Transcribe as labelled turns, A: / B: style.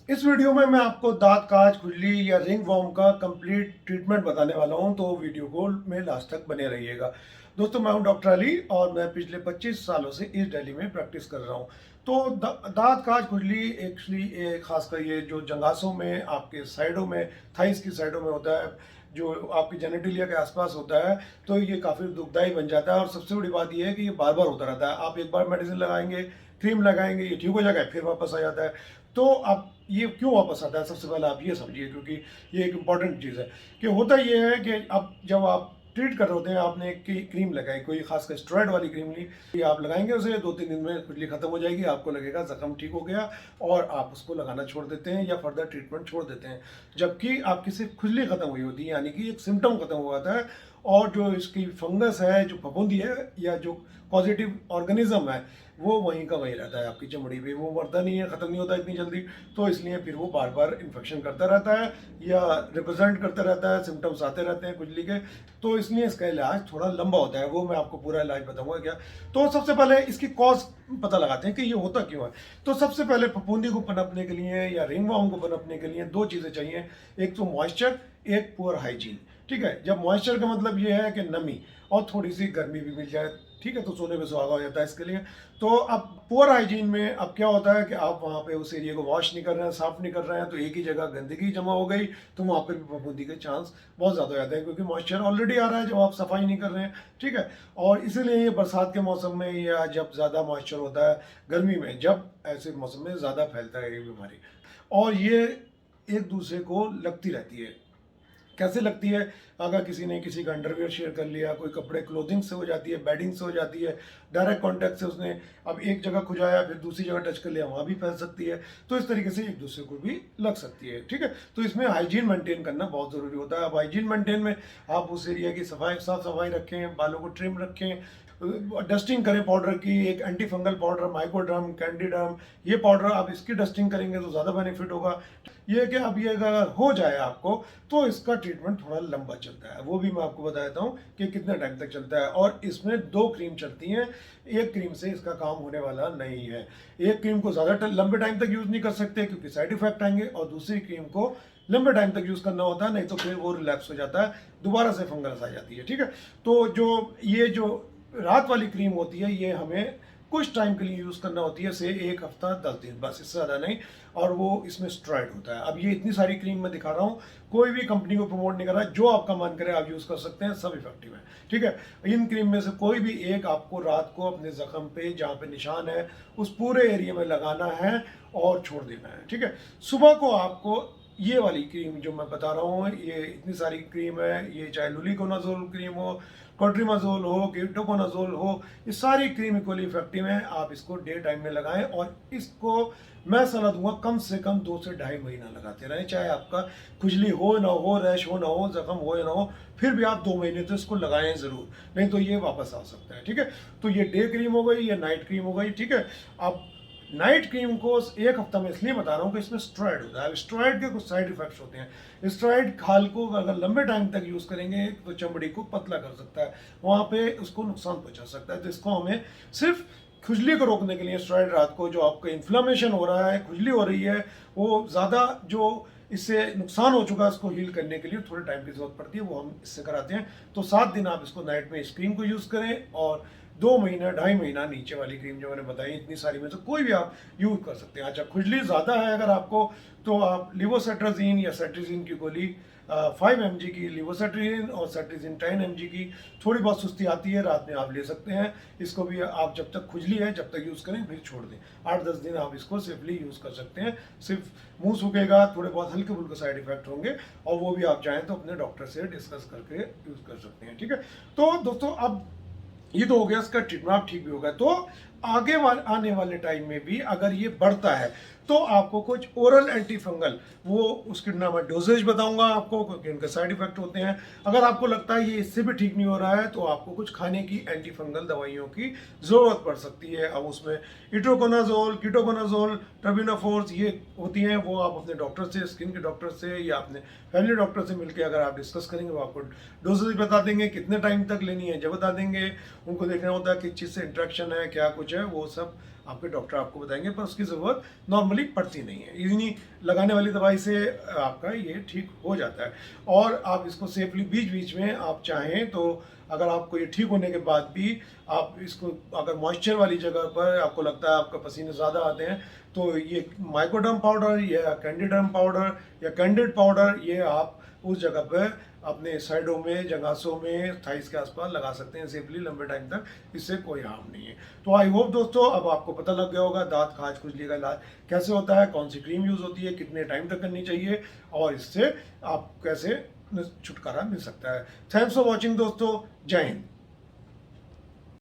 A: इस वीडियो में मैं आपको दांत काज, खुजली या रिंग वर्म का कंप्लीट ट्रीटमेंट बताने वाला हूं, तो वीडियो को में लास्ट तक बने रहिएगा। दोस्तों, मैं हूं डॉक्टर अली और मैं पिछले 25 सालों से ईस्ट दिल्ली में प्रैक्टिस कर रहा हूं। तो दांत काज, खुजली एक्चुअली खासकर ये जो जंगासों में, आपके साइडों में, थाइस की साइडों में होता है, जो आपकी जेनेटिलिया के आसपास होता है, तो ये काफ़ी दुखदाई बन जाता है। और सबसे बड़ी बात यह है कि ये बार बार होता रहता है। आप एक बार मेडिसिन लगाएंगे, क्रीम लगाएंगे, ये ठीक हो जाएगा, फिर वापस आ जाता है। तो आप ये क्यों वापस आता है, सबसे पहले आप ये समझिए, क्योंकि ये एक इम्पॉर्टेंट चीज़ है। कि होता ये है कि अब जब आप ट्रीट कर रहे होते हैं, आपने एक क्रीम लगाई, कोई खासकर स्टेरॉइड वाली क्रीम ली, ये आप लगाएंगे, उसे 2-3 दिन में खुजली खत्म हो जाएगी, आपको लगेगा जख्म ठीक हो गया, और आप उसको लगाना छोड़ देते हैं या फर्दर ट्रीटमेंट छोड़ देते हैं। जबकि आपकी सिर्फ खुजली खत्म हुई होती है, यानी कि एक सिम्टम खत्म हुआ था, और जो इसकी फंगस है, जो फफूंदी है, या जो पॉजिटिव ऑर्गेनिज्म है, वो वहीं का वहीं रहता है आपकी चमड़ी पे, वो मरता नहीं है, ख़त्म नहीं होता इतनी जल्दी। तो इसलिए फिर वो बार बार इन्फेक्शन करता रहता है या रिप्रेजेंट करता रहता है, सिम्टम्स आते रहते हैं खुजली के। तो इसलिए इसका इलाज थोड़ा लंबा होता है, वो मैं आपको पूरा इलाज बताऊंगा क्या। तो सबसे पहले इसकी कॉज पता लगाते हैं कि ये होता क्यों है। तो सबसे पहले फफूंदी को पनपने के लिए या रिंगवर्म को पनपने के लिए दो चीज़ें चाहिए। एक तो मॉइस्चर, एक पुअर हाइजीन। ठीक है, जब मॉइस्चर का मतलब ये है कि नमी, और थोड़ी सी गर्मी भी मिल जाए, ठीक है, तो सोने पे सुहागा हो जाता है इसके लिए। तो अब पुअर हाइजीन में अब क्या होता है कि आप वहाँ पे उस एरिया को वॉश नहीं कर रहे हैं, साफ नहीं कर रहे हैं, तो एक ही जगह गंदगी जमा हो गई, तो वहाँ पे भी फफूंदी के चांस बहुत ज़्यादा हो जाते हैं, क्योंकि मॉइस्चर ऑलरेडी आ रहा है जब आप सफाई नहीं कर रहे हैं। ठीक है, और इसीलिए ये बरसात के मौसम में या जब ज़्यादा मॉइस्चर होता है, गर्मी में, जब ऐसे मौसम में ज़्यादा फैलता है ये बीमारी, और ये एक दूसरे को लगती रहती है। कैसे लगती है? अगर किसी ने किसी का अंडरवियर शेयर कर लिया, कोई कपड़े क्लोथिंग से हो जाती है, बेडिंग से हो जाती है, डायरेक्ट कांटेक्ट से उसने अब एक जगह खुजाया, फिर दूसरी जगह टच कर लिया, वहाँ भी फैल सकती है। तो इस तरीके से एक दूसरे को भी लग सकती है। ठीक है, तो इसमें हाइजीन मेंटेन करना बहुत ज़रूरी होता है। अब हाइजीन मेंटेन में आप उस एरिया की सफाई, साफ सफाई रखें, बालों को ट्रिम रखें, डस्टिंग करें पाउडर की, एक एंटी फंगल पाउडर, माइकोडर्म, कैंडिडर्म, ये पाउडर आप इसकी डस्टिंग करेंगे तो ज़्यादा बेनिफिट होगा। ये कि अब ये अगर हो जाए आपको, तो इसका ट्रीटमेंट थोड़ा लंबा चलता है, वो भी मैं आपको बता देता हूँ कि कितने टाइम तक चलता है। और इसमें 2 क्रीम चलती हैं, एक क्रीम से इसका काम होने वाला नहीं है। एक क्रीम को ज़्यादा लंबे टाइम तक यूज़ नहीं कर सकते, क्योंकि साइड इफेक्ट आएंगे, और दूसरी क्रीम को लंबे टाइम तक यूज़ करना होता है, नहीं तो फिर वो रिलैप्स हो जाता है, दोबारा से फंगस आ जाती है। ठीक है, तो जो रात वाली क्रीम होती है, ये हमें कुछ टाइम के लिए यूज़ करना होती है, से 1 हफ्ता 10 दिन, बस, इससे ज़्यादा नहीं। और वो इसमें स्टेरॉइड होता है। अब ये इतनी सारी क्रीम मैं दिखा रहा हूँ, कोई भी कंपनी को प्रमोट नहीं कर रहा है, जो आपका मन करे आप यूज़ कर सकते हैं, सब इफेक्टिव है। ठीक है, इन क्रीम में से कोई भी एक आपको रात को अपने जख्म पे, जहाँ पे निशान है, उस पूरे एरिया में लगाना है और छोड़ देना है। ठीक है, सुबह को आपको ये वाली क्रीम जो मैं बता रहा हूँ, ये इतनी सारी क्रीम है, ये चाहे लुलिकोनाजोल क्रीम हो, कोट्रीमाजोल हो, कीटोकोनाजोल हो, ये सारी क्रीम इक्वली इफेक्टिव हैं। आप इसको डे टाइम में लगाएं, और इसको मैं सलाह दूंगा कम से कम 2 से ढाई महीना लगाते रहें, चाहे आपका खुजली हो ना हो, रैश हो ना हो, जख्म हो या ना हो, फिर भी आप 2 महीने तो इसको लगाएं ज़रूर, नहीं तो ये वापस आ सकता है। ठीक है, तो ये डे क्रीम हो गई, ये नाइट क्रीम हो गई। ठीक है, अब नाइट क्रीम को 1 हफ्ता में इसलिए बता रहा हूँ कि इसमें स्टेरॉइड होता है। स्टेरॉइड के कुछ साइड इफेक्ट्स होते हैं। स्टेरॉइड खाल को अगर लंबे टाइम तक यूज़ करेंगे तो चमड़ी को पतला कर सकता है, वहाँ पे उसको नुकसान पहुँचा सकता है। तो इसको हमें सिर्फ खुजली को रोकने के लिए स्टेरॉइड, रात को जो आपका इन्फ्लेमेशन हो रहा है, खुजली हो रही है, वो ज़्यादा जो इससे नुकसान हो चुका है, उसको हील करने के लिए थोड़े टाइम की जरूरत पड़ती है, वो हम इससे कराते हैं। तो 7 दिन आप इसको नाइट में इस क्रीम को यूज़ करें, और 2 महीना, ढाई महीना नीचे वाली क्रीम जो मैंने बताई, इतनी सारी में से कोई भी आप यूज कर सकते हैं। अच्छा, खुजली ज़्यादा है अगर आपको, तो आप लिवोसेट्राजीन या सेट्रिजीन की गोली 5 mg की लिवोसेट्राजीन और सेट्रिजीन 10 mg की, थोड़ी बहुत सुस्ती आती है, रात में आप ले सकते हैं। इसको भी आप जब तक खुजली है, जब तक यूज़ करें, फिर छोड़ दें। 8-10 दिन आप इसको सेफली यूज़ कर सकते हैं। सिर्फ मुंह सूखेगा, थोड़े बहुत हल्के फुल्के साइड इफेक्ट होंगे, और वो भी आप चाहें तो अपने डॉक्टर से डिस्कस करके यूज़ कर सकते हैं। ठीक है, तो दोस्तों, अब ये तो हो गया इसका ट्रीटमेंट, ठीक भी होगा। तो आगे आने वाले टाइम में भी अगर ये बढ़ता है, तो आपको कुछ ओरल एंटी फंगल, वो उसके नाम मैं डोजेज बताऊंगा आपको, क्योंकि उनके साइड इफेक्ट होते हैं। अगर आपको लगता है ये इससे भी ठीक नहीं हो रहा है, तो आपको कुछ खाने की एंटी फंगल दवाइयों की ज़रूरत पड़ सकती है। अब उसमें इट्रोकोनाजोल, कीटोकोनाजोल, टर्बिनाफोर्स, ये होती हैं, वो आप अपने डॉक्टर से, स्किन के डॉक्टर से या अपने फैमिली डॉक्टर से मिलकर अगर आप डिस्कस करेंगे, वो आपको डोजेज बता देंगे, कितने टाइम तक लेनी है जब बता देंगे। उनको देखना होता है किस चीज़ से इंट्रैक्शन है, क्या कुछ है, वो सब आपके डॉक्टर आपको बताएंगे, पर उसकी ज़रूरत नॉर्मली पड़ती नहीं है। इन्हीं लगाने वाली दवाई से आपका ये ठीक हो जाता है। और आप इसको सेफली बीच बीच में आप चाहें तो, अगर आपको ये ठीक होने के बाद भी आप इसको, अगर मॉइस्चर वाली जगह पर आपको लगता है आपका पसीने ज़्यादा आते हैं, तो ये माइकोडर्म पाउडर या कैंडिडर्म पाउडर या कैंडिड पाउडर, ये आप उस जगह पर अपने साइडों में, जंघासों में, थाइस के आसपास लगा सकते हैं सेफली लंबे टाइम तक। इससे कोई हार्म नहीं है। तो आई होप दोस्तों अब आपको पता लग गया होगा दांत खाज खुजली का इलाज कैसे होता है, कौन सी क्रीम यूज़ होती है, कितने टाइम तक करनी चाहिए, और इससे आप कैसे छुटकारा मिल सकता है। थैंक्स फॉर वॉचिंग दोस्तों। जय हिंद।